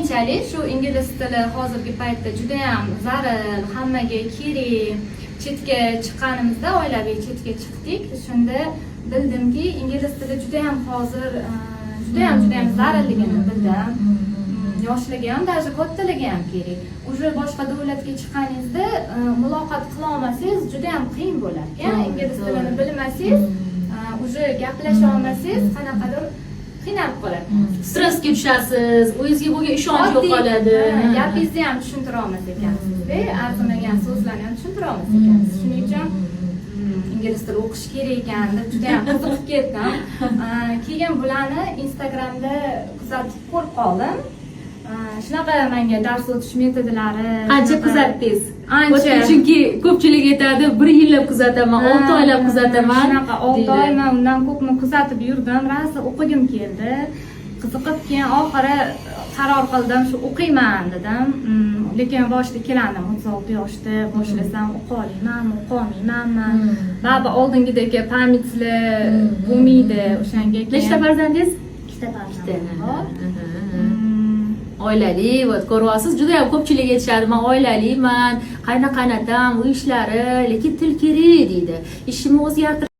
keyinchalik shu ingliz tili hozirgi paytda juda ham zarur, hammaga kerak. Chetga chiqqanimizda, oilaviy chetga chiqdik. Shunda bildimki, ingliz tili juda ham hozir juda ham zarurligini bildim. Yoshlarga ham, даже kattalarga ham kerak. Уже boshqa davlatga chiqqaningizda muloqot qila olmasangiz juda ham qiyin bo'lar ekan. Ingliz tilini bilmasangiz, уже gaplasha olmasangiz qanaqadir qiynalib qoladi. Stressga tushasiz, o'zingizga bo'lgan ishonch yo'qoladi. Gapingizni ham tushuntira olmas ekansiz-da, arzimagan so'zlarni ham tushuntira olmas ekansiz. Shuning uchun ingliz tili o'qish kerak ekan deb juda ham qiziqib ketdim. Keyin bularni Instagramda kuzatib ko'rib qoldim. Shunaqa menga dars o'tish metodlari Qancha kuzatdingiz? Ancha. Chunki ko'pchilik aytadi, 1 yillab kuzataman, 6 oylab kuzataman. Shunaqa 6 oyman, undan ko'pmi kuzatib yurdim. Rosa o'qigim keldi. Qiziqib keyin oxiri qaror qildim, shu o'qiyman dedim. Lekin boshida kelandim, 36 yoshda boshlasam o'qolmaymanmi, o'qolmaymanmi. Ba'zi oldingidek pamitli bo'lmaydi o'shanga. Nechta farzandingiz? 2 ta farzandim bor. Oilali, ko'ryapsiz, juda ham ko'pchilik aytishadi, men oilaliman, qaynoqanatam, uy ishlari, lekin til kerak deydi. Ishimni o'zgartirib